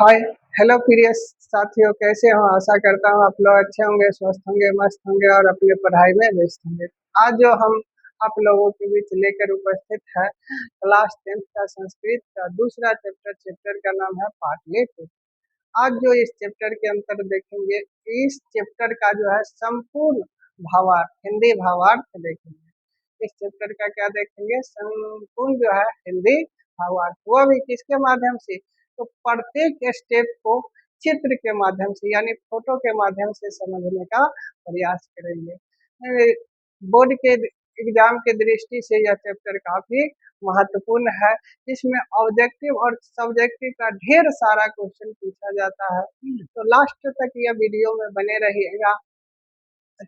हाय। Hello प्रिय साथियों, कैसे हो? आशा करता हूँ आप लोग अच्छे होंगे, स्वस्थ होंगे, मस्त होंगे और अपनी पढ़ाई में व्यस्त होंगे। आज जो हम आप लोगों के बीच लेकर उपस्थित है क्लास 10th का संस्कृत का दूसरा चैप्टर का नाम है पाटलिपुत्र। आज जो इस चैप्टर के अंतर देखेंगे, इस चैप्टर का जो है संपूर्ण भावार्थ, हिंदी भावार्थ देखेंगे। इस चैप्टर का क्या देखेंगे? संपूर्ण जो है हिंदी भावार्थ, वो भी किसके माध्यम से? तो प्रत्येक स्टेप को चित्र के माध्यम से यानी फोटो के माध्यम से समझने का प्रयास करेंगे। बोर्ड के एग्जाम के दृष्टि से यह चैप्टर काफी महत्वपूर्ण है। इसमें ऑब्जेक्टिव और सब्जेक्टिव का ढेर सारा क्वेश्चन पूछा जाता है, तो लास्ट तक यह वीडियो में बने रहिएगा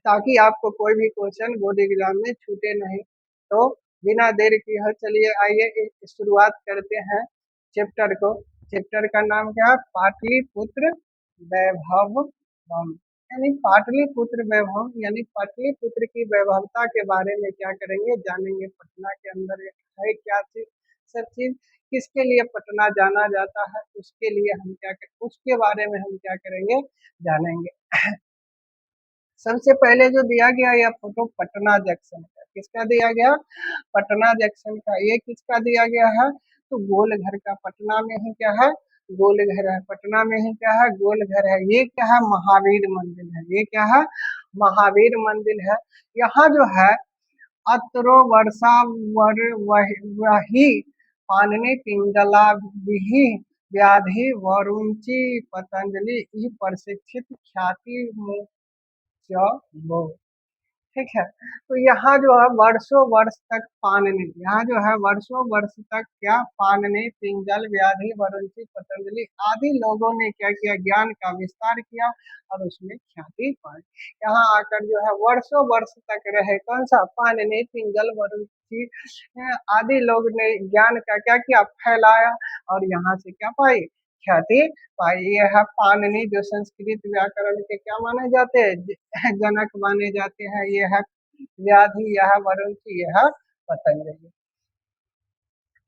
ताकि आपको कोई भी क्वेश्चन बोर्ड एग्जाम में छूटे नहीं। तो बिना देर किए चलिए आइए शुरुआत करते हैं चैप्टर को। चैप्टर का नाम क्या है? पाटलिपुत्र वैभव। यानी पाटलिपुत्र वैभव यानी पाटलिपुत्र की वैभवता के बारे में क्या करेंगे? जानेंगे। पटना के अंदर है क्या चीज, सब चीज किसके लिए पटना जाना जाता है, उसके लिए हम क्या करें, उसके बारे में हम क्या करेंगे? जानेंगे। सबसे पहले जो दिया गया यह फोटो पटना जंक्शन का, किसका दिया गया? पटना जंक्शन का। ये किसका दिया गया है? तो गोल घर का। पटना में ही क्या है? गोल घर है। पटना में ही क्या है? गोल घर है। ये क्या है? महावीर मंदिर है। ये क्या है? महावीर मंदिर है। यहाँ जो है अत्रो वर्षा वही पानने पिंगला विहि व्याधि वरुंची पतंजलि ई प्रशिक्षित ख्याति वो। ठीक है। तो यहाँ जो है वर्षों वर्ष तक पानने, यहाँ जो है वर्षों वर्ष तक क्या? पानने पिंगल व्याधि वरुंची पतंजलि आदि लोगों ने क्या किया? ज्ञान का विस्तार किया और उसमें ख्याति पाई। यहाँ आकर जो है वर्षों वर्ष तक रहे। कौन सा? पानने पिंगल वरुंची आदि लोग ने ज्ञान का क्या किया? फैलाया और यहाँ से क्या पाई? ख्याति पाई। ये है पाणिनि, जो संस्कृत व्याकरण के क्या माने जाते हैं? जनक माने जाते हैं। ये है व्याधि, यह वरुणची, यह पतंजलि।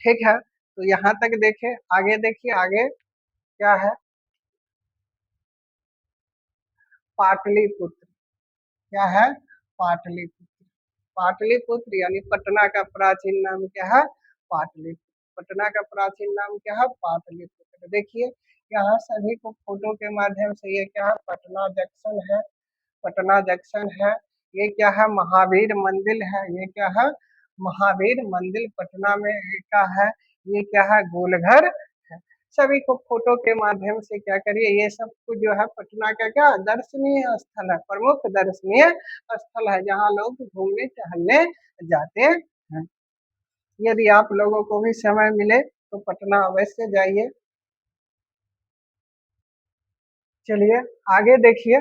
ठीक है। तो यहाँ तक देखे, आगे देखिए आगे क्या है? पाटलिपुत्र। क्या है? पाटलिपुत्र। पाटलिपुत्र यानी पटना का प्राचीन नाम क्या है? पाटलिपुत्र। पटना का प्राचीन नाम क्या है? पाटलिपुत्र। देखिए यहाँ सभी को फोटो के माध्यम से, ये क्या है? पटना जंक्शन है। पटना जंक्शन है। ये क्या है? महावीर मंदिर है। ये क्या है? महावीर मंदिर पटना में का है। ये क्या है? गोलघर है। सभी को फोटो के माध्यम से क्या करिए, ये सब कुछ जो है पटना का क्या दर्शनीय स्थल है, प्रमुख दर्शनीय स्थल है जहाँ लोग घूमने टहलने जाते हैं। यदि आप लोगों को भी समय मिले तो पटना अवश्य जाइए। चलिए आगे देखिए।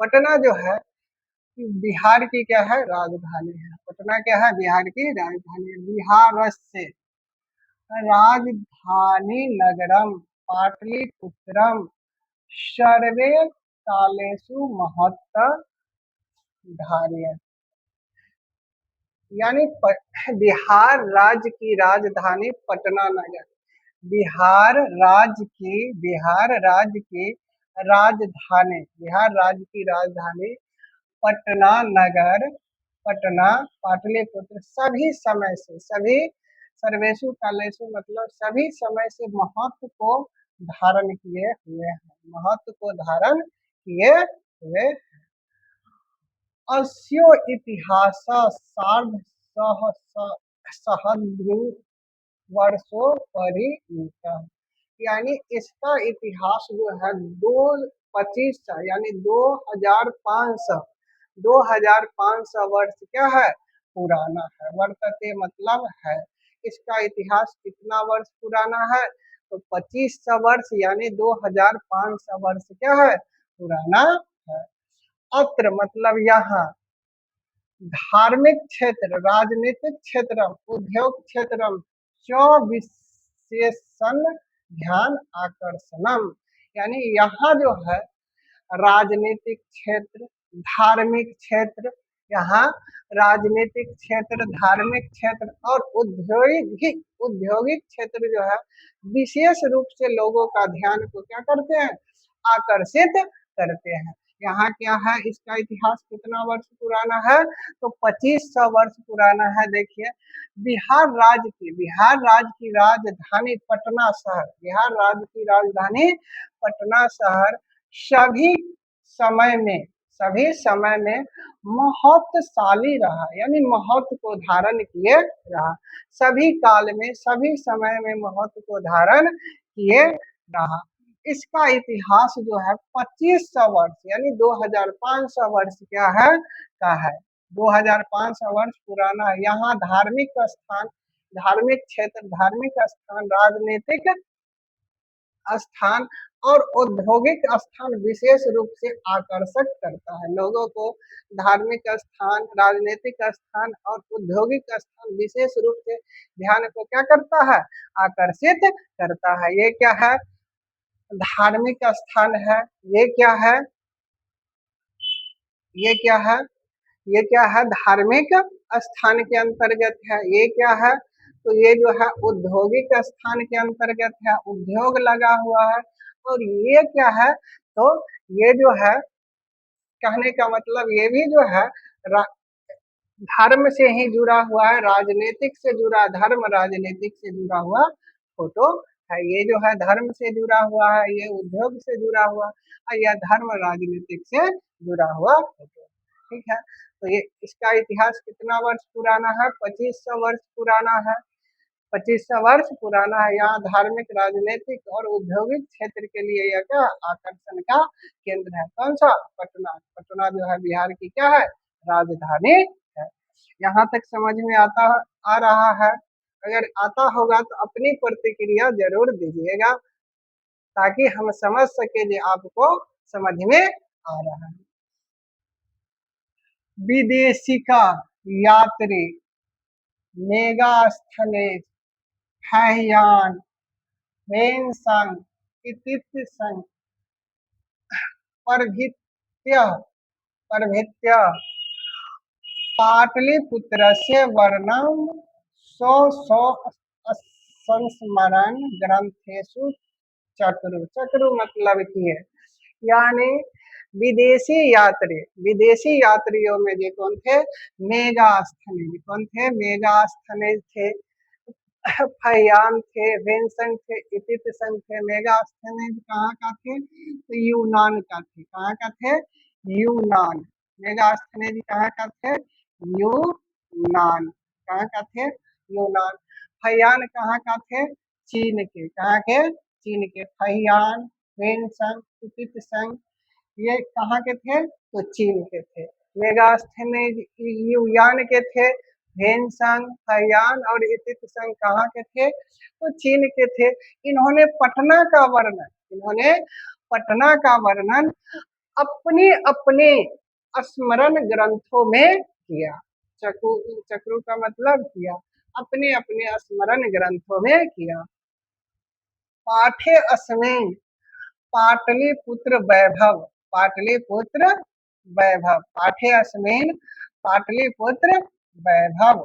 पटना जो है बिहार की क्या है? राजधानी है। पटना क्या है? बिहार की राजधानी है। बिहार से राजधानी नगरम पाटलिपुत्रम सर्वे कालेषु महत्व धार्य। यानी बिहार राज्य की राजधानी पटना नगर। बिहार राज्य की राजधानी, बिहार राज्य की राजधानी पटना नगर, पटना पाटलिपुत्र सभी समय से, सभी सर्वेशु कालेशु मतलब सभी समय से महत्व को धारण किए हुए हैं। महत्व को धारण किए हुए। अस्यो इतिहास सार्ध सहस्र वर्षों परिमित। यानी इसका इतिहास जो है 2500 यानी 2500 वर्ष क्या है? पुराना है। वर्तते मतलब है। इसका इतिहास कितना वर्ष पुराना है? तो 2500 वर्ष यानी 2500 वर्ष क्या है? पुराना है। अत्र मतलब यहाँ, धार्मिक क्षेत्र, राजनीतिक क्षेत्र, उद्योग क्षेत्र विशेषण ध्यान आकर्षणम। यानी यहाँ जो है राजनीतिक क्षेत्र, धार्मिक क्षेत्र, यहाँ राजनीतिक क्षेत्र, धार्मिक क्षेत्र और औद्योगिक क्षेत्र जो है विशेष रूप से लोगों का ध्यान को क्या करते हैं, आकर्षित करते हैं। यहाँ क्या है, इसका इतिहास कितना वर्ष पुराना है, तो 2500 वर्ष पुराना है। देखिए, बिहार राज्य की राजधानी पटना शहर, बिहार राज्य की राजधानी पटना शहर सभी समय में सभी समय में महत्वशाली रहा, यानी महत्व को धारण किए रहा। सभी काल में, सभी समय में महत्व को धारण किए रहा। इसका इतिहास जो है 2500 वर्ष यानी 2500 वर्ष क्या है का है, 2500 वर्ष पुराना है। यहाँ धार्मिक स्थान, धार्मिक क्षेत्र, धार्मिक स्थान, राजनीतिक स्थान और औद्योगिक स्थान विशेष रूप से आकर्षक करता है लोगों को। धार्मिक स्थान, राजनीतिक स्थान और औद्योगिक स्थान विशेष रूप से ध्यान को क्या करता है, आकर्षित करता है। ये क्या है, धार्मिक स्थान है। ये क्या है, ये क्या है, ये क्या है, धार्मिक स्थान के अंतर्गत है। ये क्या है, तो ये जो है औद्योगिक स्थान के अंतर्गत है, उद्योग लगा हुआ है। और ये क्या है, तो ये जो है, कहने का मतलब ये भी जो है धर्म से ही जुड़ा हुआ है, राजनीतिक से जुड़ा, धर्म राजनीतिक से जुड़ा हुआ फोटो है। ये जो है धर्म से जुड़ा हुआ है, ये उद्योग से जुड़ा हुआ है, यह धर्म राजनीतिक से जुड़ा हुआ फोटो। ठीक है, तो ये इसका इतिहास कितना वर्ष पुराना है, 2500 वर्ष पुराना है। 2500 वर्ष पुराना है। यहाँ धार्मिक, राजनीतिक और औद्योगिक क्षेत्र के लिए यह क्या आकर्षण का केंद्र है। कौन सा, पटना। पटना जो है बिहार की क्या है, राजधानी है। यहाँ तक समझ में आ रहा है। अगर आता होगा तो अपनी प्रतिक्रिया जरूर दीजिएगा, ताकि हम समझ सके कि आपको समझ में आ रहा है। विदेशिका यात्री, मेगास्थनेज, हैयान, वेनसंग, इतितसंग, प्रभृत्य प्रभृत्य पाटलिपुत्रस्य वर्णम सौ सौ संस्मरण ग्रंथेषु चक्रु। चक्रु मतलब की है, यानी विदेशी यात्रियों में जो कौन थे, मेगास्थनेज। कौन थे, मेगास्थनेज थे, फयान थे, वेंसन थे, इतितसन थे। मेगास्थनेज कहाँ का थे, तो यूनान का थे। कहाँ का थे, यूनान। मेगास्थनेज कहाँ का थे, यूनान। कहाँ का थे, यूनान। फयान कहाँ का थे, चीन के। कहाँ के, चीन के। फयान, वेंसन, इतितसन ये कहाँ के थे, तो चीन के थे। मेगास्थनेज युयान के थे। भेनसंग, फयान और इतितसंग कहाँ के थे, तो चीन के थे। इन्होंने पटना का वर्णन अपने अपने स्मरण ग्रंथों में किया। चक्रु का मतलब किया, अपने अपने स्मरण ग्रंथों में किया। पाठे अस्मिन् पाटलिपुत्र वैभव, पाटलिपुत्र वैभव, पाठे अस्मिन् पाटलिपुत्र वैभव,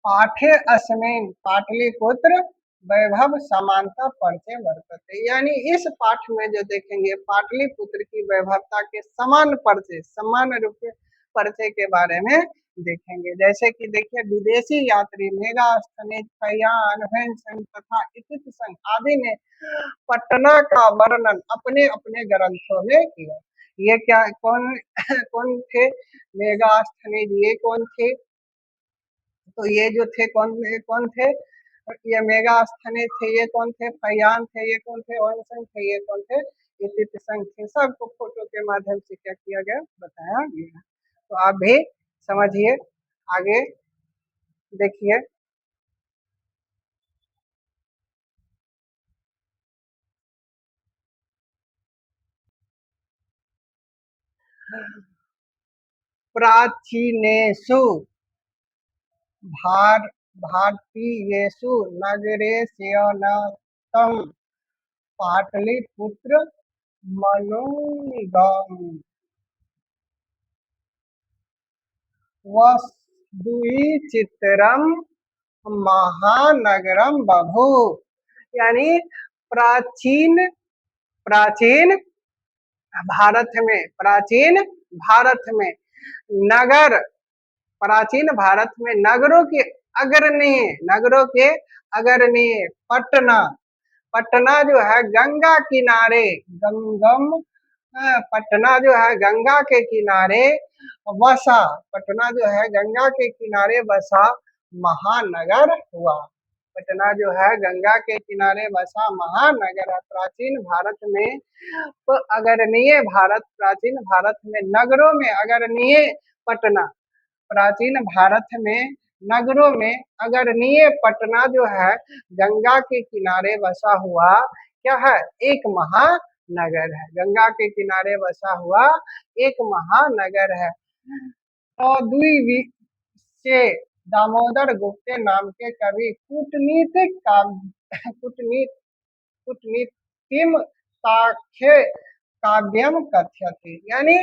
पाठे अस्मिन् पाटलिपुत्र वैभव समानता परिचय वर्तते। यानी इस पाठ में जो देखेंगे पाटलिपुत्र की वैभवता के समान परिचय, समान रूप से परिचय के बारे में देखेंगे। जैसे कि देखिए, विदेशी यात्री मेगास्थनेज, फयान, वेंसन तथा इतितसंग आदि ने पटना का वर्णन अपने अपने ग्रंथों में किया। ये क्या, कौन कौन थे, मेगास्थनेज ये कौन थे, तो ये जो थे कौन कौन थे, ये मेगास्थनेज थे, ये कौन थे, फयान थे, ये कौन थे, वेंसन थे, ये कौन थे, इतितसंग थे। सबको फोटो के माध्यम से क्या किया गया, बताया गया। तो आप भी समझिए, आगे देखिए। प्राचीनेषु भार भारतीयेषु नगरेषु पाटलिपुत्र मनोनिगम वसुचित्रम महानगरम बभू। यानी प्राचीन प्राचीन प्राचीन नगर प्राचीन भारत में नगरों के अग्रणीय पटना पटना जो है गंगा किनारे गंगम पटना जो है गंगा के किनारे वसा पटना जो है गंगा के किनारे बसा महानगर हुआ। पटना जो है गंगा के किनारे बसा महानगर है। प्राचीन भारत में नगरों में अग्रणीय पटना प्राचीन भारत में नगरों में अग्रणीय पटना जो है गंगा के किनारे बसा हुआ क्या है, एक महानगर है। गंगा के किनारे बसा हुआ एक महानगर है। तो से दामोदर गुप्त नाम के कवि कूटनीतिक काव्य कूटनीतिम साक्ष्य काव्यम कथ्यते। यानी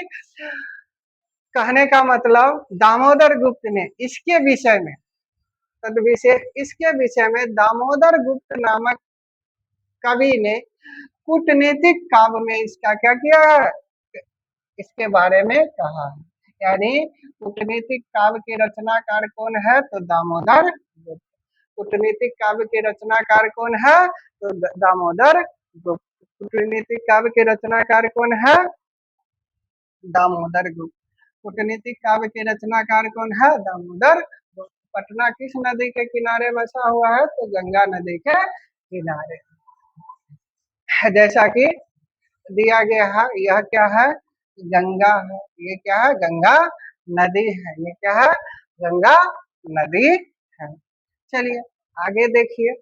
कहने का मतलब दामोदर गुप्त ने इसके विषय में दामोदर गुप्त नामक कवि ने कूटनीतिक काव्य में इसका क्या किया है, इसके बारे में कहा है। यानी कूटनीतिक काव्य के रचनाकार कौन है, तो दामोदर गुप्त। कूटनीतिक काव्य के रचनाकार कौन है, तो दामोदर गुप्त। कूटनीतिक काव्य के रचनाकार कौन है, दामोदर गुप्त। कूटनीतिक काव्य के रचनाकार कौन है, दामोदर गुप्त। पटना किस नदी के किनारे बसा हुआ है, तो गंगा नदी के किनारे। जैसा कि दिया गया है, यह क्या है, गंगा है। ये क्या है, गंगा नदी है। ये क्या है, गंगा नदी है। चलिए आगे देखिए।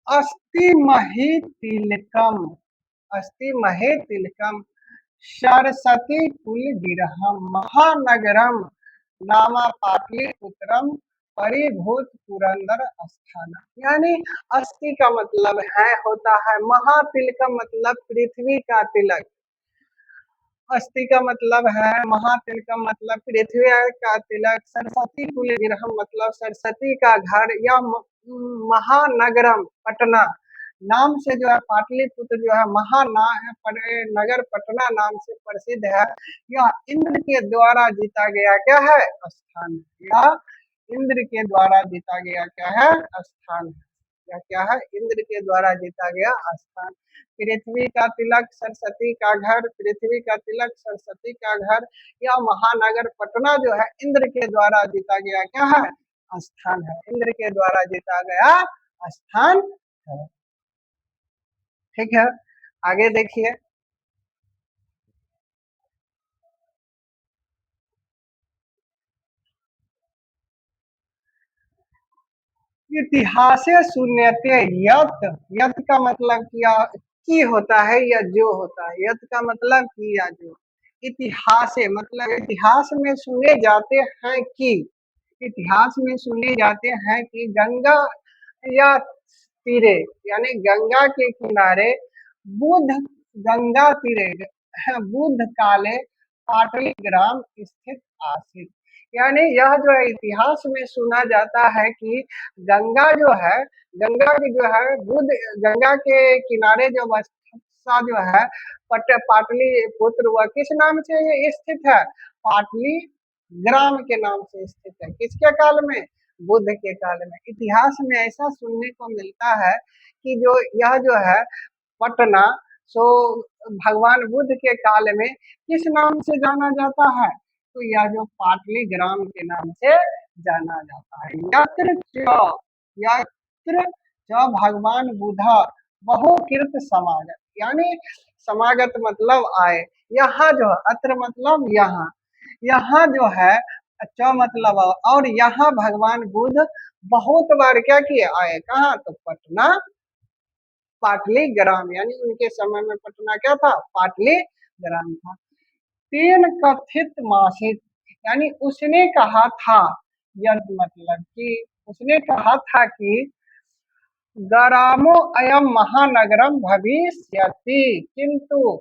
अस्ति मही तिलकम अस्ति महे तिलकम सरस्वती कुल गिरहम महानगरम नामा पाटलिपुत्रम परिभूत पुरंदर स्थान। यानी अस्थि का मतलब है होता है महातिलकम, मतलब पृथ्वी का तिलक। अस्थि का मतलब है महातिलकम, मतलब पृथ्वी का तिलक। सरस्वती कुल गिरहम मतलब सरस्वती का घर, या महानगरम पटना नाम से जो है पाटलिपुत्र जो है नगर पटना नाम से प्रसिद्ध है। यह इंद्र के द्वारा जीता गया क्या है, स्थान। यह इंद्र के द्वारा जीता गया क्या है, स्थान। यह क्या है, इंद्र के द्वारा जीता गया स्थान। पृथ्वी का तिलक सरस्वती का घर, पृथ्वी का तिलक सरस्वती का घर, यह महानगर पटना जो है इंद्र के द्वारा जीता गया क्या है, स्थान है। इंद्र के द्वारा जीता गया स्थान है। ठीक है, आगे देखिए। इतिहास शून्यते यत। यत का मतलब क्या की होता है या जो होता है। यत का मतलब की या जो। इतिहास मतलब इतिहास में सुने जाते हैं कि, इतिहास में सुने जाते हैं कि गंगा या तीरे, यानी गंगा के किनारे बुद्ध गंगा तीरे बुद्ध काले पाटली ग्राम स्थित आसित। यानी यह जो है इतिहास में सुना जाता है कि गंगा जो है, गंगा की जो है बुद्ध गंगा के किनारे जो बसा जो है पाटली पुत्र, वह किस नाम से ये स्थित है, पाटली ग्राम के नाम से स्थित है। किसके काल में, बुद्ध के काल में। इतिहास में ऐसा सुनने को मिलता है कि जो यह जो है पटना, सो भगवान बुद्ध के काल में किस नाम से जाना जाता है, तो यह जो पाटली ग्राम के नाम से जाना जाता है। यत्र भगवान बुद्धा बहुकीर्त समागत। यानी समागत मतलब आए। यहाँ जो अत्र मतलब यहाँ, यहाँ जो है च मतलब और यहाँ भगवान बुद्ध बहुत बार क्या किए, आए। कहाँ, तो पटना पाटली ग्राम। यानी उनके समय में पटना क्या था, पाटली ग्राम था। तीन कथित मासित, यानी उसने कहा था, यह मतलब कि उसने कहा था कि ग्रामो अयम महानगरम भविष्यति किंतु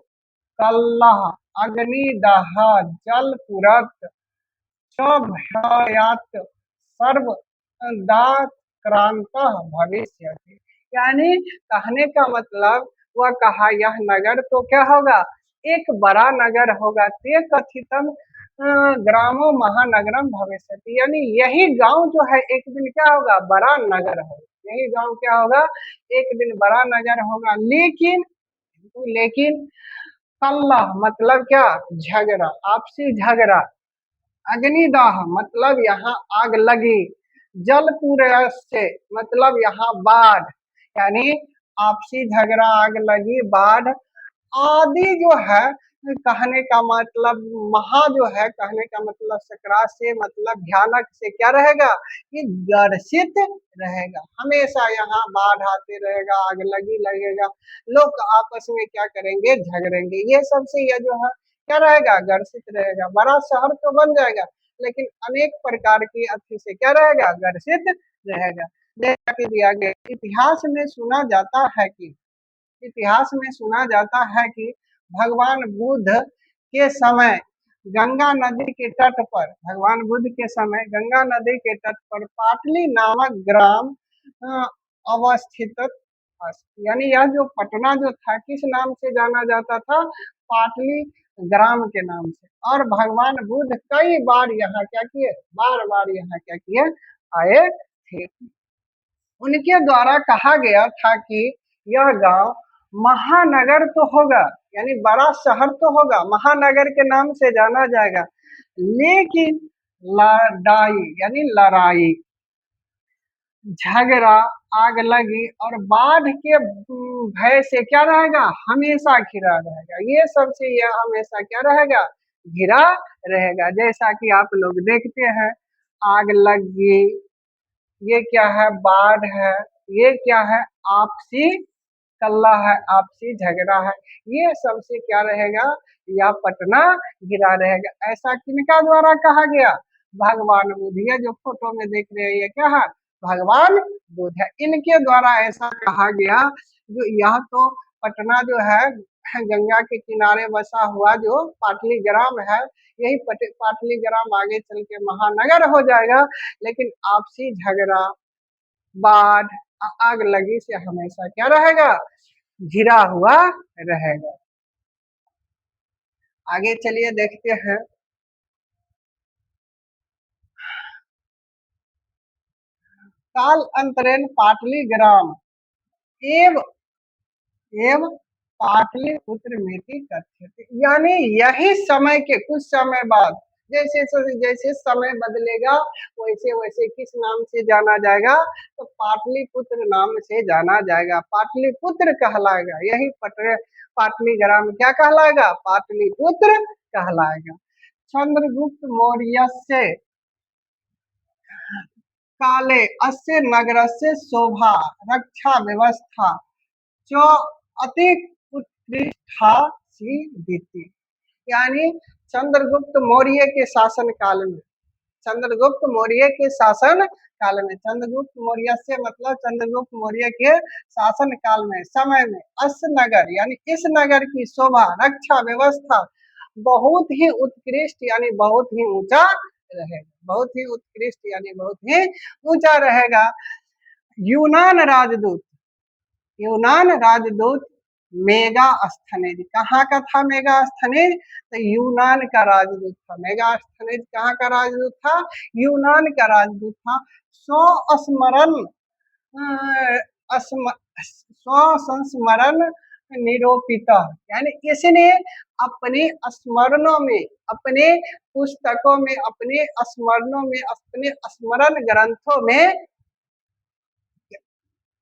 कल्लह अग्निदाह जलपुरत च भयात सर्व दाक्रांत भविष्यति। यानी कहने का मतलब वह कहा यह नगर तो क्या होगा, एक बड़ा नगर होगा। ते कथितम ग्रामो महानगरम भविष्यति, यानी यही गांव जो है एक दिन क्या होगा, बड़ा नगर होगा। यही गांव क्या होगा, एक दिन बड़ा नगर होगा। लेकिन कल्लह मतलब क्या, झगड़ा, आपसी झगड़ा। अग्निदाह मतलब यहाँ आग लगी। जलपुरस्य मतलब यहाँ बाढ़, यानी आपसी झगड़ा, आग लगी, बाढ़ आदि जो है। कहने का मतलब महा जो है, कहने का मतलब सकरात से मतलब भयानक से क्या रहेगा, कि गर्षित रहेगा। हमेशा यहाँ बाढ़ आते रहेगा, आग लगी लगेगा, लोग आपस में क्या करेंगे, झगड़ेंगे। ये सबसे यह जो है क्या रहेगा, गर्षित रहेगा। बड़ा शहर तो बन जाएगा लेकिन अनेक प्रकार की अति से क्या रहेगा, गर्षित रहेगा। जैसा कि दिया गया इतिहास में सुना जाता है कि भगवान बुद्ध के समय गंगा नदी के तट पर, भगवान बुद्ध के समय गंगा नदी के तट पर पाटली नामक ग्राम अवस्थित था। यानी यह जो पटना जो था किस नाम से जाना जाता था, पाटली ग्राम के नाम से। और भगवान बुद्ध कई बार यहाँ क्या किए, बार बार यहाँ क्या किए, आए थे। उनके द्वारा कहा गया था कि यह गांव महानगर तो होगा, यानी बड़ा शहर तो होगा, महानगर के नाम से जाना जाएगा, लेकिन लड़ाई यानी लड़ाई, झगड़ा, आग लगी और बाढ़ के भय से क्या रहेगा, हमेशा घिरा रहेगा। ये सबसे यह हमेशा क्या रहेगा, घिरा रहेगा। जैसा कि आप लोग देखते हैं, आग लगी, ये क्या है, बाढ़ है, ये क्या है, आपसी कल्ला है, आपसी झगड़ा है। ये सबसे क्या रहेगा, या पटना घिरा रहेगा। ऐसा किनका द्वारा कहा गया, भगवान बुद्ध। ये जो फोटो में देख रहे हैं ये क्या है, भगवान बुद्ध है, इनके द्वारा ऐसा कहा गया। जो यह तो पटना जो है गंगा के किनारे बसा हुआ जो पाटली ग्राम है, यही पाटली ग्राम आगे चल के महानगर हो जाएगा। लेकिन आपसी झगड़ा, बाढ़, आग लगी से हमेशा क्या रहेगा, घिरा हुआ रहेगा। आगे चलिए देखते हैं। काल अंतरेण पाटली ग्राम एव एव पाटलिपुत्र मेति कथ्यते। यानी यही समय के कुछ समय बाद, जैसे जैसे समय बदलेगा वैसे वैसे किस नाम से जाना जाएगा, तो पाटलिपुत्र नाम से जाना जाएगा, पाटलिपुत्र कहलाएगा। यही पाटली ग्राम क्या कहलाएगा, पाटलिपुत्र कहलाएगा। चंद्रगुप्त मौर्य से काले अस्य नगरस्य शोभा रक्षा व्यवस्था जो अति उत्कृष्टा सी दीति। यानी चंद्रगुप्त मौर्य के शासन काल में, चंद्रगुप्त मौर्य के शासन काल में, चंद्रगुप्त मौर्य से मतलब चंद्रगुप्त मौर्य के शासन काल में, समय में अस नगर यानी इस नगर की शोभा, रक्षा व्यवस्था बहुत ही उत्कृष्ट यानी बहुत ही ऊंचा रहेगा, बहुत ही उत्कृष्ट यानी बहुत ही ऊंचा रहेगा। यूनान राजदूत, यूनान राजदूत मेगास्थनेज, कहाँ का था मेगास्थनेज, तो यूनान का राजदूत था। मेगास्थनेज कहाँ का राजदूत था, यूनान का राजदूत था। स्व स्मरण स्व संस्मरण निरूपित, यानी इसने अपने स्मरणों में, अपने पुस्तकों में, अपने स्मरणों में, अपने स्मरण ग्रंथों में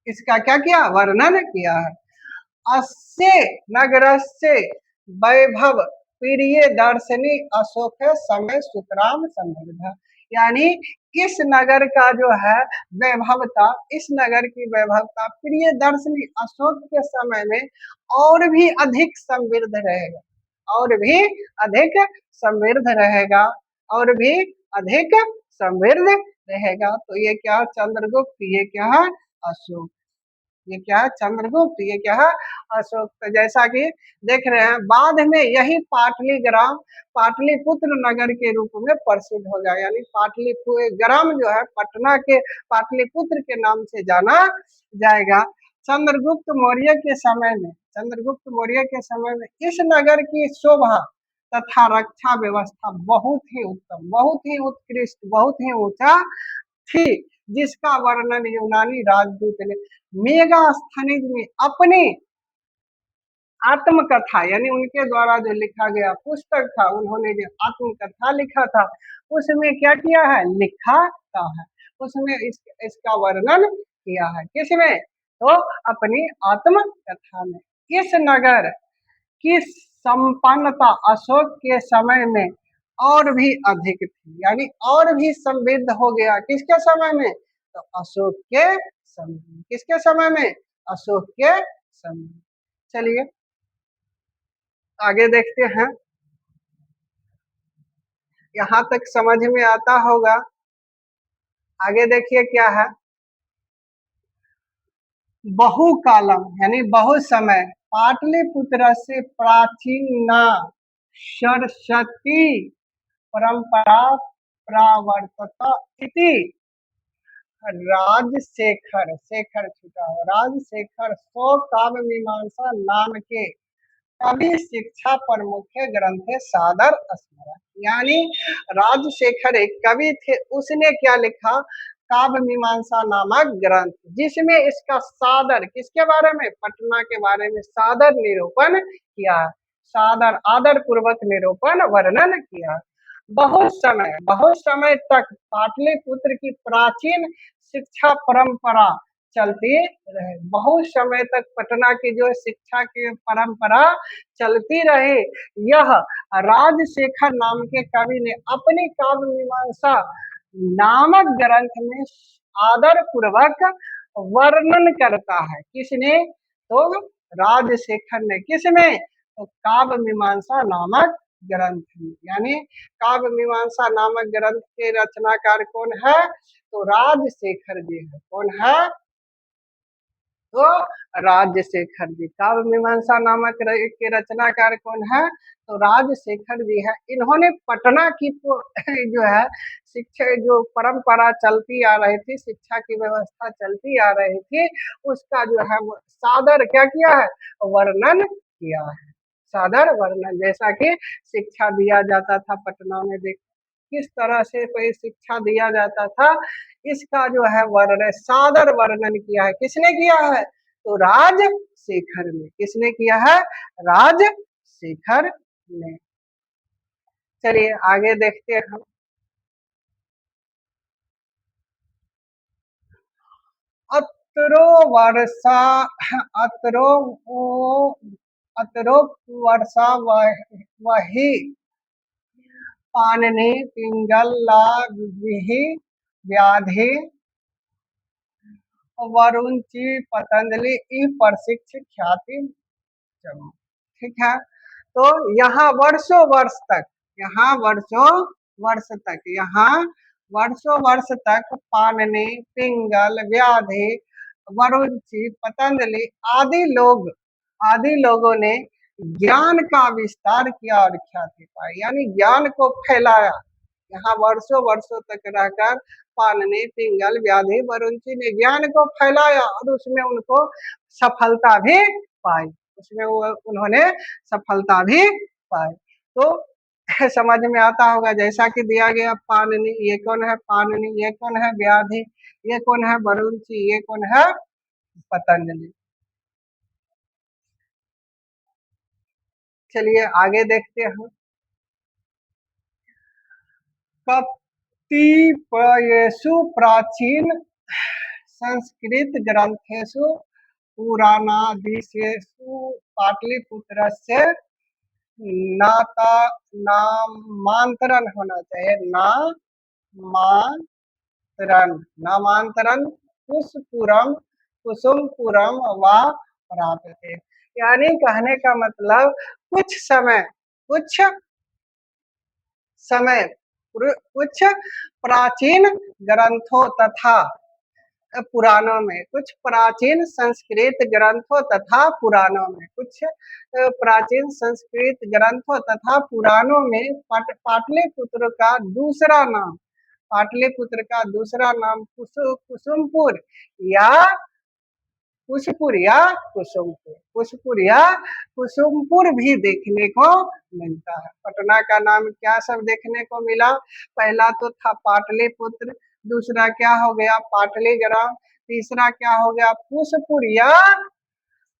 इसका क्या किया, वर्णन किया है। अस्य नगरस्य वैभव प्रिय दर्शनी अशोक समय सुतराम समृद्ध। यानी इस नगर का जो है वैभवता, इस नगर की वैभवता प्रिय दर्शनी अशोक के समय में और भी अधिक समृद्ध रहेगा, और भी अधिक समृद्ध रहेगा, और भी अधिक समृद्ध रहेगा। तो ये क्या, चंद्रगुप्त, ये क्या है, अशोक। ये क्या है? चंद्रगुप्त। ये क्या है? अशोक। तो जैसा कि देख रहे हैं, बाद में यही पाटलिग्राम पाटलिपुत्र नगर के रूप में प्रसिद्ध हो गया, यानी पाटलिग्राम जो है पटना के पाटलिपुत्र के नाम से जाना जाएगा। चंद्रगुप्त मौर्य के समय में इस नगर की शोभा तथा रक्षा व्यवस्था बहुत ही उत्तम, बहुत ही उत्कृष्ट, बहुत ही ऊंचा थी, जिसका वर्णन यूनानी राजदूत ने मेगास्थनीज में अपनी आत्मकथा, यानी उनके द्वारा जो लिखा गया पुस्तक था, उन्होंने जो आत्मकथा लिखा था उसमें क्या किया है? लिखा था है, उसमें इसका वर्णन किया है। किसमें? तो अपनी आत्मकथा में। इस नगर की संपन्नता अशोक के समय में और भी अधिक थी, यानी और भी समृद्ध हो गया। किसके समय में? तो अशोक के समय में। किसके समय में? अशोक के समय में। चलिए आगे देखते हैं, यहाँ तक समझ में आता होगा। आगे देखिए क्या है, बहुकालम यानी बहुत समय पाटलिपुत्र से प्राचीन सरस्वती परंपरा प्रावर्तत इति राजशेखर शेखर छुटा हो राजशेखर सौ काव्य मीमांसा नाम के कवि शिक्षा पर मुख्य ग्रंथ है सादर स्मरण। यानी राजशेखर एक कवि थे, उसने क्या लिखा? काव्य मीमांसा नामक ग्रंथ, जिसमें इसका सादर, किसके बारे में? पटना के बारे में सादर निरूपण किया, सादर आदर पूर्वक निरूपण वर्णन किया। बहुत समय तक पाटलिपुत्र की प्राचीन शिक्षा परंपरा चलती रहे, बहुत समय तक पटना की जो शिक्षा की परंपरा चलती रही। यह राजशेखर नाम के कवि ने अपनी काव्य मीमांसा नामक ग्रंथ में आदर पूर्वक वर्णन करता है। किसने? तो राजशेखर ने। किसमें? तो काव्य मीमांसा नामक ग्रंथ में। यानी काव्य मीमांसा नामक ग्रंथ के रचनाकार कौन है? तो राजशेखर जी है। कौन है? तो राजशेखर जी। काव्य मीमांसा नामक के रचनाकार कौन है? तो राजशेखर जी है। इन्होंने पटना की जो है शिक्षा, जो परंपरा चलती आ रही थी, शिक्षा की व्यवस्था चलती आ रही थी, उसका जो है सादर क्या किया है? वर्णन किया है। सादर वर्णन, जैसा कि शिक्षा दिया जाता था पटना में, देख किस तरह से कोई शिक्षा दिया जाता था, इसका जो है वर्णन, सादर वर्णन किया है। किसने किया है? तो राजशेखर ने। किसने किया है? राजशेखर ने। चलिए आगे देखते हैं हम। अत्रो वर्षा अत्रो अत्रो वर्षा वही पाणिनि पिंगला व्याधि वरुणची पतंजलि प्रशिक्ष ख्याति। ठीक है, तो यहाँ वर्षों वर्ष तक पाणिनि, पिंगल, व्याधि, वरुणची, पतंजलि आदि लोगों ने ज्ञान का विस्तार किया और ख्याति पाई, यानी ज्ञान को फैलाया। यहाँ वर्षों वर्षों तक रहकर पाणिनि, पिंगल, व्याधि, वरुणची ने ज्ञान को फैलाया और उसमें उनको सफलता भी पाई, उसमें वो उन्होंने सफलता भी पाई। तो समझ में आता होगा, जैसा कि दिया गया पाणिनि, ये कौन है? पाणिनि। ये कौन है? व्याधि। ये कौन है? वरुणची। ये कौन है? पतंजलि। चलिए आगे देखते हैं। कतिपयेषु प्राचीन संस्कृत ग्रंथेषु पुराणादिषु पाटलिपुत्रस्य नाता नामांतरण होना चाहिए, नामांतरण, नामांतरण कुशपुरम कुसुमपुरम व प्राप्यते। यानी कहने का मतलब कुछ समय कुछ प्राचीन ग्रंथों तथा पुराणों में, कुछ प्राचीन संस्कृत ग्रंथों तथा पुराणों में, कुछ प्राचीन संस्कृत ग्रंथों तथा पुराणों में पाटलिपुत्र का दूसरा नाम, पाटलिपुत्र का दूसरा नाम कुसुमपुर या कुशपुर या कुसुमपुर, कुशपुर या कुसुमपुर भी देखने को मिलता है। पटना का नाम क्या सब देखने को मिला? पहला तो था पाटलिपुत्र, दूसरा क्या हो गया पाटलीग्राम, तीसरा क्या हो गया कुशपुर या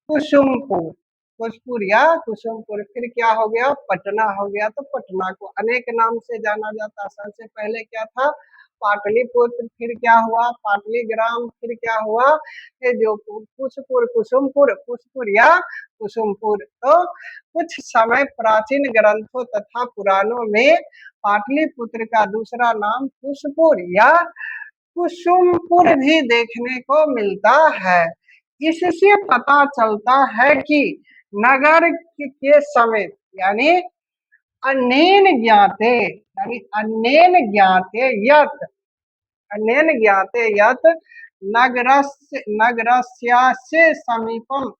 कुसुमपुर, कुशपुर या कुसुमपुर, फिर क्या हो गया पटना हो गया। तो पटना को अनेक नाम से जाना जाता है। सबसे पहले क्या था पाटलिपुत्र, फिर क्या हुआ पाटलीग्राम, फिर क्या हुआ ये जो कुशपुर, कुसुमपुर, कुशपुर या कुसुमपुर। तो कुछ समय प्राचीन ग्रंथों तथा पुराणों में पाटलिपुत्र का दूसरा नाम कुशपुर या कुसुमपुर भी देखने को मिलता है। इससे पता चलता है कि नगर के समेत यानी अनेन ज्ञाते, यानी अनेन ज्ञाते यत नगरस्यास्य समीपम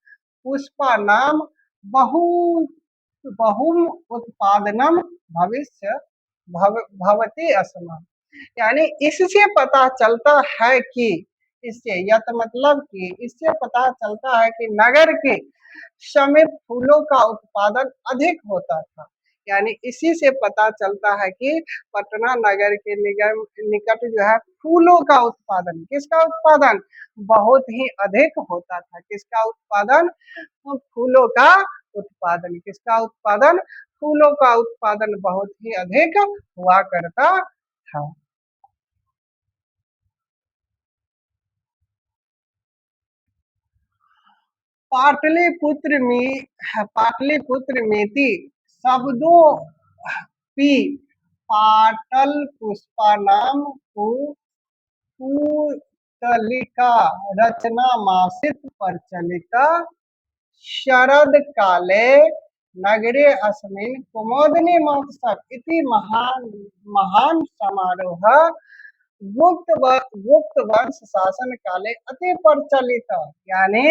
पुष्पा नाम बहु बहुम उत्पादनम भविष्य भवती अस्मा। यानी इससे पता चलता है कि, इससे यत मतलब कि इससे पता चलता है कि नगर के समीप फूलों का उत्पादन अधिक होता था। यानी इसी से पता चलता है कि पटना नगर के निकट जो है फूलों का उत्पादन, किसका उत्पादन बहुत ही अधिक होता था। किसका उत्पादन? फूलों का उत्पादन, किसका उत्पादन? फूलों का उत्पादन बहुत ही अधिक हुआ करता था। पाटलिपुत्र में, पाटलिपुत्र मेति शब्दों पी पाटल पुष्पा नाम पुतलिका रचना मासित प्रचलित शरद काले नगरे अस्मिन् कुमोदिनी महोत्सव इति महान महान समारोह गुप्त वंश शासन काले अति प्रचलित। यानी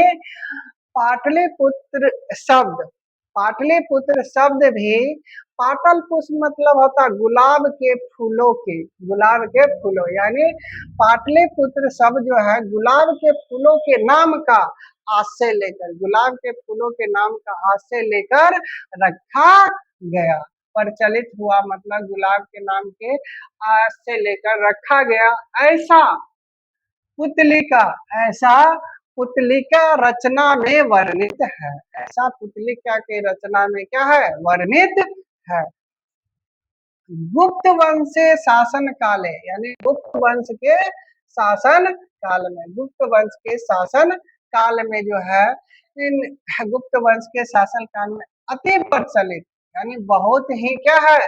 पाटलिपुत्र शब्द, पाटलिपुत्र शब्द भी पाटल पुष्प मतलब होता गुलाब के फूलों के, गुलाब के फूलों, यानी पाटलिपुत्र शब्द जो है गुलाब के फूलों के नाम का आशय लेकर, गुलाब के फूलों के नाम का आशय लेकर रखा गया, प्रचलित हुआ मतलब गुलाब के नाम के आशय लेकर रखा गया। ऐसा पुतलिका, ऐसा पुतलिका रचना में वर्णित है, ऐसा पुतलिका के रचना में क्या है वर्णित है। गुप्त वंश शासन काले, यानी गुप्त वंश के शासन काल में, गुप्त वंश के शासन काल में जो है इन गुप्त वंश के शासन काल में अति प्रचलित, यानी बहुत ही क्या है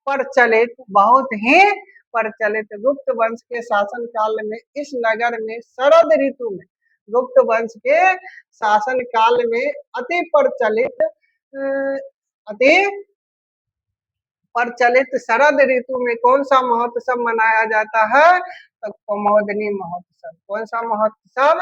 प्रचलित, बहुत ही प्रचलित गुप्त वंश के शासन काल में इस नगर में शरद ऋतु में, गुप्त वंश के शासन काल में अति प्रचलित अति प्रचलित शरद ऋतु में कौन सा महोत्सव मनाया जाता है? तो कुमोदिनी महोत्सव। कौन सा महोत्सव?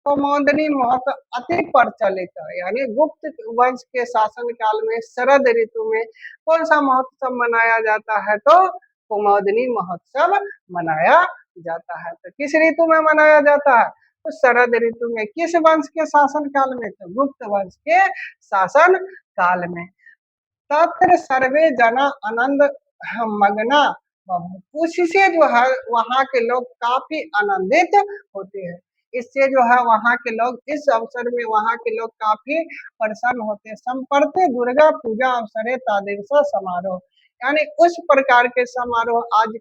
कुमोदिनी महोत्सव अति प्रचलित है। यानी गुप्त वंश के शासन काल में शरद ऋतु में कौन सा महोत्सव मनाया जाता है? तो कुमोदिनी महोत्सव मनाया जाता है। तो किस ऋतु में मनाया जाता है? तो शरद ऋतु में। किस वंश के शासन काल में? तो गुप्त वंश के शासन काल में। तत्र सर्वे जना आनंद मग्ना, उससे जो है वहाँ के लोग काफी आनंदित होते हैं। इससे जो है वहाँ के लोग इस अवसर में वहाँ के लोग काफी प्रसन्न होते हैं। संपर्क दुर्गा पूजा अवसरे तादृश समारोह, यानी उस प्रकार के समारोह आज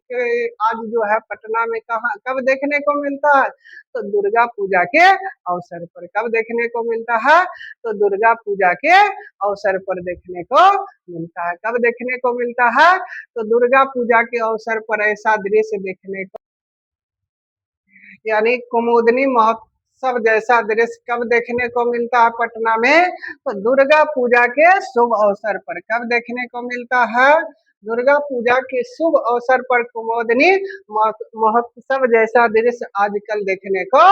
जो है पटना में कहाँ कब देखने को मिलता है? तो दुर्गा पूजा के अवसर पर। कब देखने को मिलता है? तो दुर्गा पूजा के अवसर पर देखने को मिलता है। कब देखने को मिलता है? तो दुर्गा पूजा के अवसर पर ऐसा दृश्य देखने को, यानी कुमुदनी महोत्सव जैसा दृश्य कब देखने को मिलता है पटना में? तो दुर्गा पूजा के शुभ अवसर पर। कब देखने को मिलता है? दुर्गा पूजा के शुभ अवसर पर कुमोदनी महोत्सव जैसा दृश्य आजकल देखने को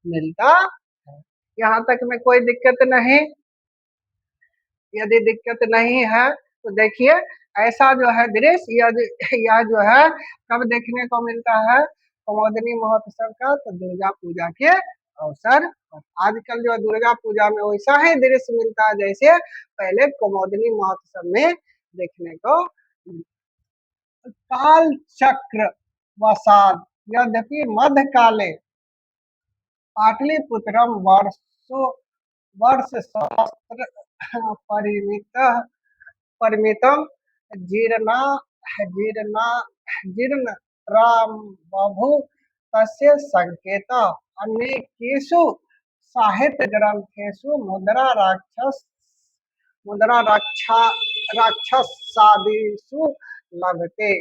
मिलता है। यहाँ तक में कोई दिक्कत नहीं। यदि दिक्कत नहीं है तो देखिए, ऐसा जो है दृश्य यह जो है कब देखने को मिलता है कुमोदनी महोत्सव का, तो दुर्गा पूजा के अवसर पर। आजकल जो दुर्गा पूजा में वैसा ही दृश्य मिलता है जैसे पहले कुमोदनी महोत्सव में देखने को मिलता। काल चक्र वसाद यद्यपि मध्यकाले पाटलिपुत्रम वर्ष सहस्त्र परिमित परिमितम जीर्णा जीर्णा जीर्णराम बभू तस्य संकेत अनेकेषु साहित्य ग्रंथेषु मुद्रा राक्षसादिषु लभते।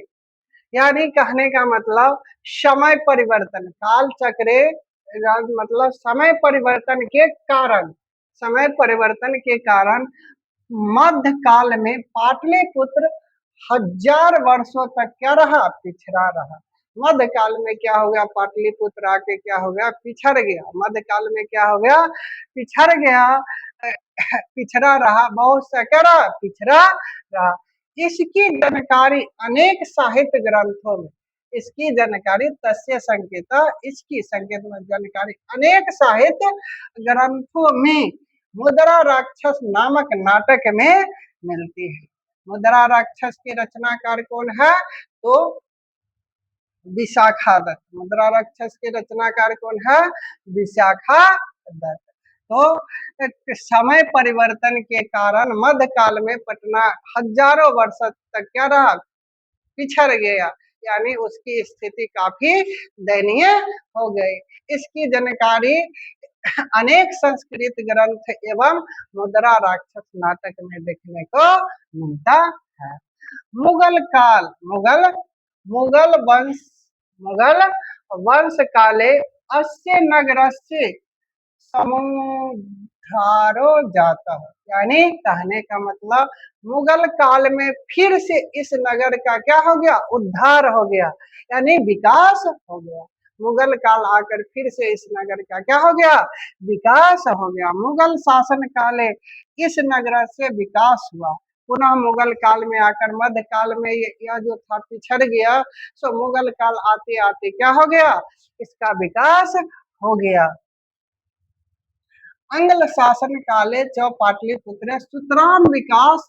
यानी कहने का मतलब समय परिवर्तन, काल चक्रे मतलब समय परिवर्तन के कारण, समय परिवर्तन के कारण मध्य काल में पाटलिपुत्र 1000 वर्षों तक क्या रहा, पिछड़ा रहा। मध्य काल में क्या हो गया, पाटलिपुत्र आके क्या हो गया, पिछड़ गया। मध्य काल में क्या हो गया, पिछड़ गया, पिछड़ा रहा, बहुत सा क्या रहा, पिछड़ा रहा। इसकी जानकारी अनेक साहित्य ग्रंथों में, इसकी जानकारी तस्य संकेत, इसकी संकेत में जानकारी अनेक साहित्य ग्रंथों में मुद्रा राक्षस नामक नाटक में मिलती है। मुद्रा राक्षस के रचनाकार कौन है, तो विशाखा दत्त। मुद्रा राक्षस के रचनाकार कौन है, विशाखा दत्त। तो समय परिवर्तन के कारण मध्यकाल में पटना हजारों वर्ष तक क्या रहा, पिछड़ गया, यानी उसकी स्थिति काफी दयनीय हो गई। इसकी जानकारी अनेक संस्कृत ग्रंथ एवं मुद्रा राक्षस नाटक में देखने को मिलता है। मुगल काल, मुगल वंश काले अस्य नगरस्य समुद्धारो जाता है। यानी कहने का मतलब मुगल काल में फिर से इस नगर का क्या हो गया, उद्धार हो गया, यानी विकास हो गया। मुगल काल आकर फिर से इस नगर का क्या हो गया, विकास हो गया। मुगल शासन काले इस नगर से विकास हुआ। पुनः मुगल काल में आकर मध्य काल में यह जो था पिछड़ गया, सो मुगल काल आते आते क्या हो गया, इसका विकास हो गया। अंग्ल शासन काले च पाटलिपुत्र सुतराम विकास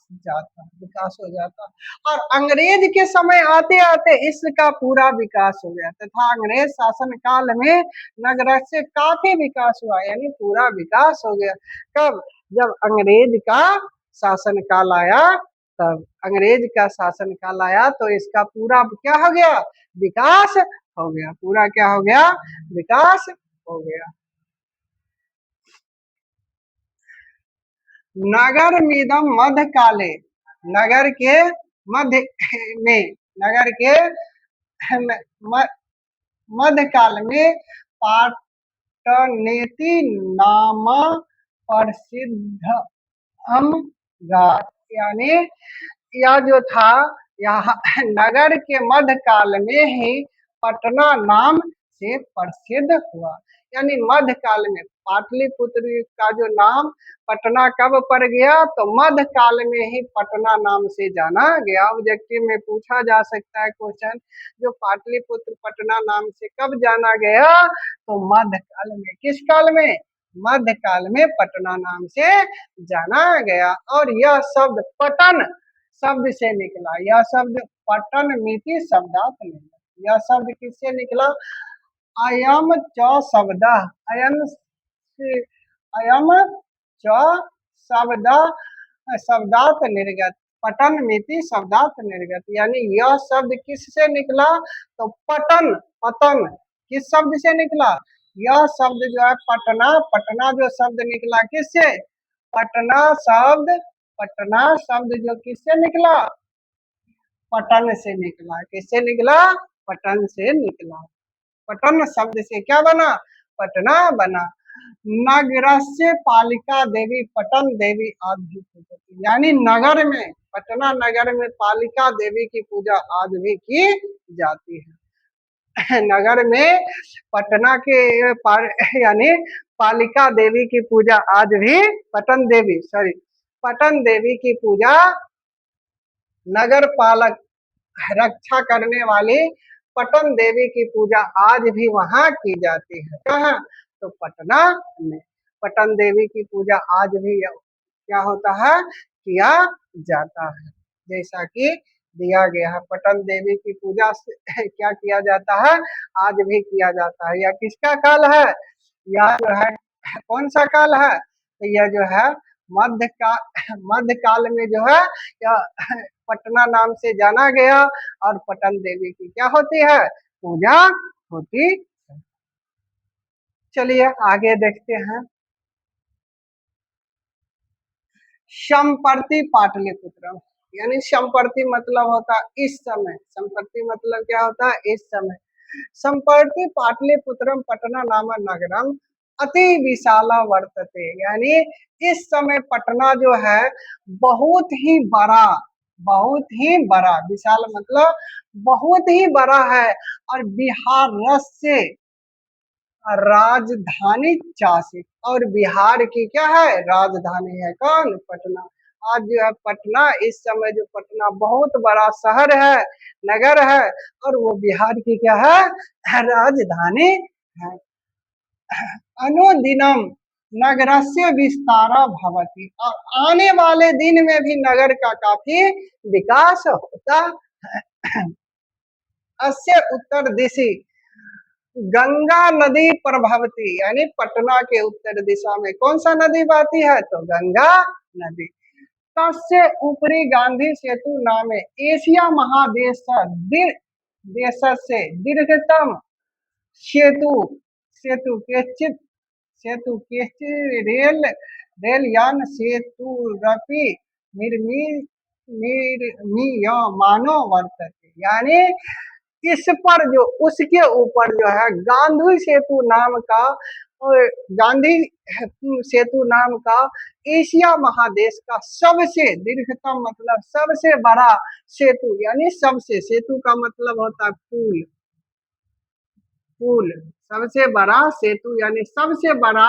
हो जाता, और अंग्रेज के समय आते आते इसका पूरा विकास हो गया तथा अंग्रेज शासन काल में नगर से काफी विकास हुआ, यानी पूरा विकास हो गया। कब, जब अंग्रेज का शासन काल आया, तब अंग्रेज का शासन काल आया तो इसका पूरा क्या हो गया, विकास हो गया, पूरा क्या हो गया, विकास हो गया। नगर मिदम मध्य काले, नगर के मध्य में, नगर के मध्य काल में पाटनेति नाम प्रसिद्ध यानी यह जो था, यह नगर के मध्य काल में ही पटना नाम से प्रसिद्ध हुआ। यानी मध्य काल में पाटलिपुत्र का जो नाम पटना कब पड़ गया, तो मध्य काल में ही पटना नाम से जाना गया। ऑब्जेक्टिव में पूछा जा सकता है क्वेश्चन, जो पाटलिपुत्र पटना नाम से कब जाना गया, तो मध्य काल में। किस काल में, मध्य काल में पटना नाम से जाना गया। और यह शब्द पटन शब्द से निकला, यह शब्द पटन मिति शब्दात निकला। यह शब्द किससे निकला, अयम च शब्द, अयम च शब्द शब्दात निर्गत, पटन मिति शब्दात निर्गत। यानी यह शब्द किससे निकला, तो पटन, पतन किस शब्द से निकला, यह शब्द जो है पटना, पटना जो शब्द निकला किससे, पटना शब्द जो किससे निकला, पटन से निकला। किससे निकला, पटन से निकला। पटन शब्द से क्या बना, पटना बना। नगरस्य पालिका देवी पटन देवी आदि पूजती, यानी नगर में, पटना नगर में पालिका देवी की पूजा आज भी की जाती है। नगर में पटना के यानी पालिका देवी की पूजा आज भी, पटन देवी की पूजा नगर पालक रक्षा करने वाली पटन देवी की पूजा आज भी वहां की जाती है। कहाँ? तो पटना में पटन देवी की पूजा आज भी क्या होता है, किया जाता है। जैसा कि दिया गया है, पटन देवी की पूजा क्या किया जाता है, आज भी किया जाता है। यह किसका काल है? यह जो है कौन सा काल है? तो यह जो है मध्य काल में जो है यह पटना नाम से जाना गया, और पटन देवी की क्या होती है, पूजा होती। चलिए आगे देखते हैं। संपर्ति पाटलिपुत्रम, यानी संपर्ति मतलब होता है इस समय, संपर्ति मतलब क्या होता है, इस समय। संपर्ति पाटलिपुत्रम पटना नाम नगरम अति विशाला वर्तते, यानी इस समय पटना जो है बहुत ही बड़ा, बहुत ही बड़ा, विशाल मतलब बहुत ही बड़ा है, और बिहार रस से राजधानी चासिक, और बिहार की क्या है, राजधानी है कौन, पटना। आज जो है पटना, इस समय जो पटना बहुत बड़ा शहर है, नगर है, और वो बिहार की क्या है, राजधानी है। अनुदिनम नगरस्य विस्तारा भवति, और आने वाले दिन में भी नगर का काफी विकास होता है। अस्य उत्तर दिशि गंगा नदी प्रभवती, यानी पटना के उत्तर दिशा में कौन सा नदी बहती है, तो गंगा नदी। तस्य ऊपरी गांधी सेतु नामे एशिया महादेश देश से दीर्घतम सेतु सेतु के सेतु के रेल यान सेतु रपि निर्मीयमानो वर्तते, यानी इस पर जो, उसके ऊपर जो है गांधी सेतु नाम का, गांधी सेतु नाम का एशिया महादेश का सबसे दीर्घतम मतलब सबसे बड़ा सेतु, यानी सबसे, सेतु का मतलब होता है पुल, पुल, सबसे बड़ा सेतु यानी सबसे बड़ा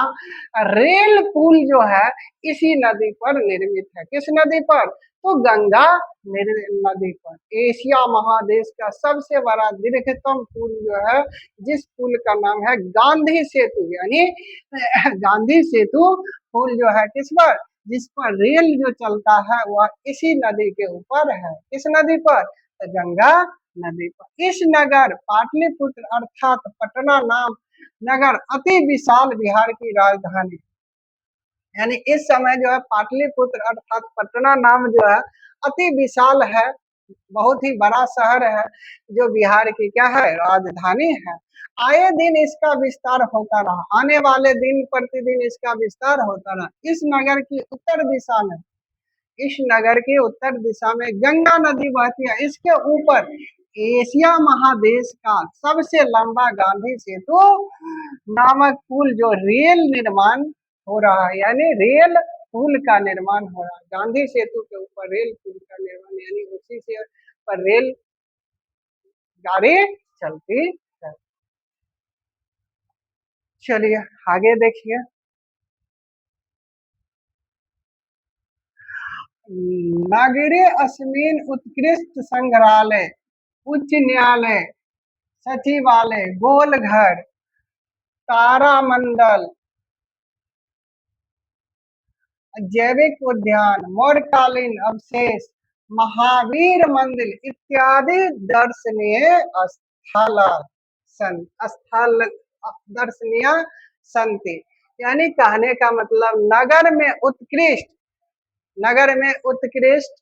रेल पुल जो है इसी नदी पर निर्मित है। किस नदी पर, तो गंगा नदी पर। एशिया महादेश का सबसे बड़ा दीर्घतम पुल जो है, जिस पुल का नाम है गांधी सेतु, यानी गांधी सेतु पुल जो है किस पर, जिस पर रेल जो चलता है वह इसी नदी के ऊपर है। किस नदी पर, तो गंगा नदी पर। इस नगर पाटलिपुत्र अर्थात पटना नाम नगर अति विशाल बिहार की राजधानी, यानी इस समय जो है पाटलिपुत्र अर्थात पटना नाम जो है अति विशाल है, बहुत ही बड़ा शहर है, जो बिहार की क्या है, राजधानी है। आए दिन इसका विस्तार होता रहा, आने वाले दिन प्रतिदिन इसका विस्तार होता रहा। इस नगर की उत्तर दिशा में, इस नगर के उत्तर दिशा में गंगा नदी बहती है। इसके ऊपर एशिया महादेश का सबसे लंबा गांधी सेतु नामक पुल जो रेल निर्माण हो रहा है, यानी रेल पुल का निर्माण हो रहा है। गांधी सेतु के ऊपर रेल पुल का निर्माण, यानी उसी से पर रेल गाड़ी चलती है। चलिए आगे देखिए। नागरे अस्मिन उत्कृष्ट संग्रहालय, उच्च न्यायालय, सचिवालय, गोलघर, तारामंडल, जैविक उद्यान, मौर्यकालीन अवशेष, महावीर मंदिर इत्यादि दर्शनीय स्थल स्थल दर्शनीय संति, यानी कहने का मतलब नगर में उत्कृष्ट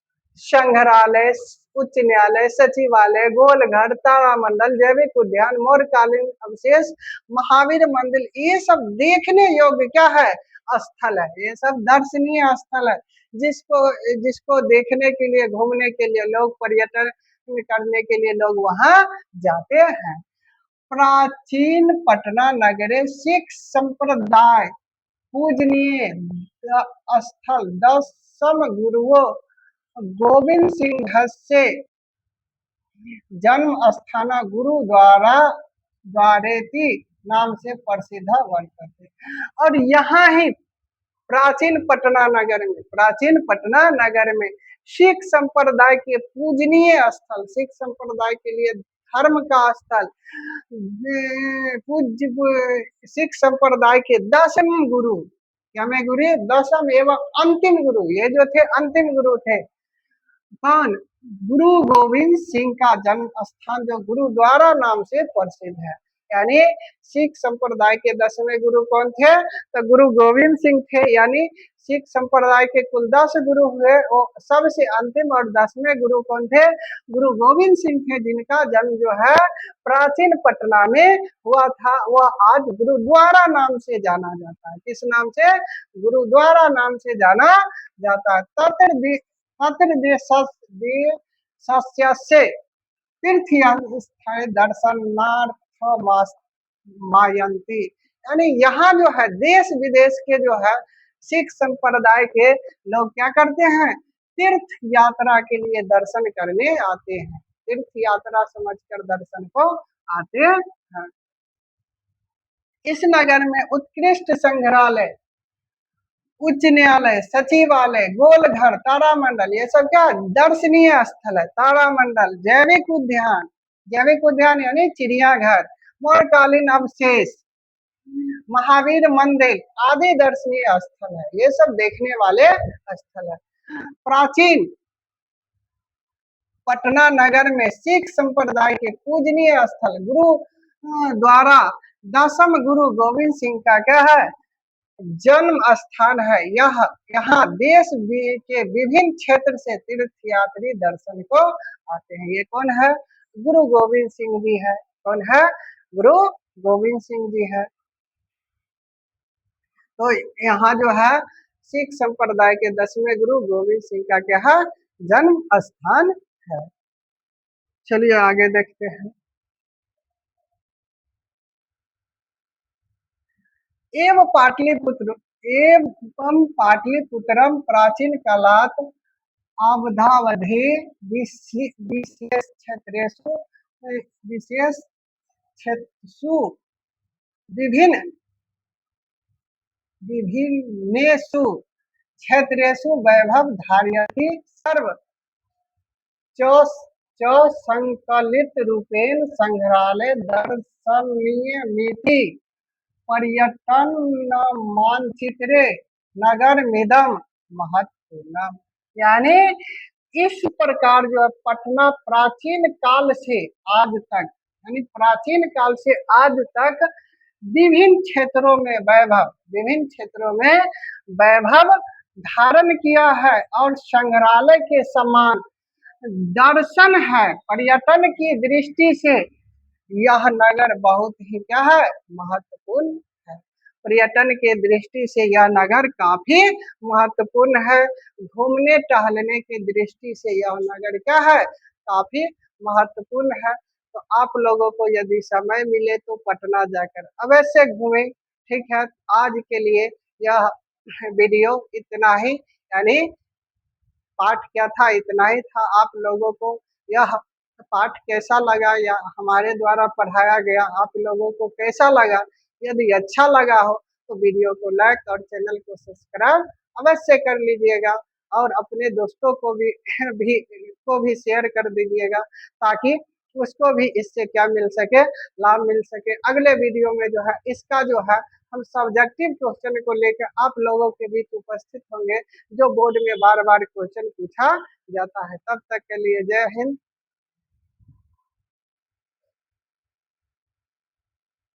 संग्रहालय, उच्च न्यायालय, सचिवालय, गोलघर, तारामंडल, जैविक उद्यान, मौर्यकालीन अवशेष, महावीर मंदिर, ये सब देखने योग्य क्या है, स्थल है। ये सब दर्शनीय स्थल है, जिसको जिसको देखने के लिए, घूमने के लिए लोग, पर्यटन करने के लिए लोग वहां जाते हैं। प्राचीन पटना नगरे सिख संप्रदाय पूजनीय स्थल दसम गुरुओं गोविंद सिंह से जन्म स्थान गुरुद्वारा द्वारेती नाम से प्रसिद्ध वर्तते। और यहाँ ही प्राचीन पटना नगर में सिख संप्रदाय के पूजनीय स्थल, सिख संप्रदाय के लिए धर्म का स्थल, पूज्य सिख संप्रदाय के दसम गुरु, क्या में गुरु, दसम एवं अंतिम गुरु, ये जो थे अंतिम गुरु थे कौन, गुरु गोविंद सिंह का जन्म स्थान जो गुरुद्वारा नाम से प्रसिद्ध है। यानी सिख संप्रदाय के 10वें गुरु कौन थे, तो गुरु गोविंद सिंह थे। यानी सिख संप्रदाय के कुल 10 गुरु हुए, वो सबसे अंतिम और 10वें गुरु कौन थे, गुरु गोविंद सिंह थे, जिनका जन्म जो है प्राचीन पटना में हुआ था। वह आज गुरुद्वारा नाम से जाना जाता है। किस नाम से, गुरुद्वारा नाम से जाना जाता है। तीर्थ दर्शनार्थ मायंती, यानी यहाँ जो है देश विदेश के जो है सिख संप्रदाय के लोग क्या करते हैं, तीर्थ यात्रा के लिए दर्शन करने आते हैं, तीर्थ यात्रा समझकर दर्शन को आते हैं। इस नगर में उत्कृष्ट संग्रहालय, उच्च न्यायालय, सचिवालय, गोलघर, तारामंडल, ये सब क्या दर्शनीय स्थल है। तारामंडल, जैविक उद्यान यानी चिड़ियाघर, मौर्यकालीन अवशेष, महावीर मंदिर आदि दर्शनीय स्थल है। ये सब देखने वाले स्थल है। प्राचीन पटना नगर में सिख संप्रदाय के पूजनीय स्थल गुरु द्वारा दसम गुरु गोविंद सिंह का क्या है, जन्म स्थान है। यहाँ देश के विभिन्न क्षेत्र से तीर्थ यात्री दर्शन को आते हैं। ये कौन है, गुरु गोविंद सिंह जी है। कौन है, गुरु गोविंद सिंह जी है। तो यहाँ जो है सिख संप्रदाय के 10वें गुरु गोविंद सिंह का क्या है, जन्म स्थान है। चलिए आगे देखते हैं। एवं पाटलिपुत्रम प्राचीन कालात अवधावधि विशेष क्षेत्रेषु विभिन्नेषु क्षेत्रेषु वैभव धारयति सर्व च संकलित रूपेण संग्रहालय दर्शनीयमिति पर्यटन मानचित्रे नगर मिदम महत्वपूर्ण। यानी इस प्रकार जो है पटना प्राचीन काल से आज तक, यानी प्राचीन काल से आज तक विभिन्न क्षेत्रों में वैभव धारण किया है और संग्रहालय के समान दर्शन है। पर्यटन की दृष्टि से यह नगर बहुत ही क्या है, महत्वपूर्ण है। पर्यटन के दृष्टि से यह नगर काफी महत्वपूर्ण है। घूमने टहलने की दृष्टि से यह नगर क्या है, काफी महत्वपूर्ण है। तो आप लोगों को यदि समय मिले तो पटना जाकर अवश्य घूमें। ठीक है, आज के लिए यह वीडियो इतना ही, यानी पाठ क्या था, इतना ही था। आप लोगों को यह पाठ कैसा लगा या हमारे द्वारा पढ़ाया गया आप लोगों को कैसा लगा, यदि अच्छा लगा हो तो वीडियो को लाइक और चैनल को सब्सक्राइब अवश्य कर लीजिएगा और अपने दोस्तों को भी शेयर कर दीजिएगा, ताकि उसको भी इससे क्या मिल सके, लाभ मिल सके। अगले वीडियो में जो है इसका जो है हम सब्जेक्टिव क्वेश्चन को लेकर आप लोगों के बीच उपस्थित होंगे, जो बोर्ड में बार बार क्वेश्चन पूछा जाता है। तब तक के लिए जय हिंद,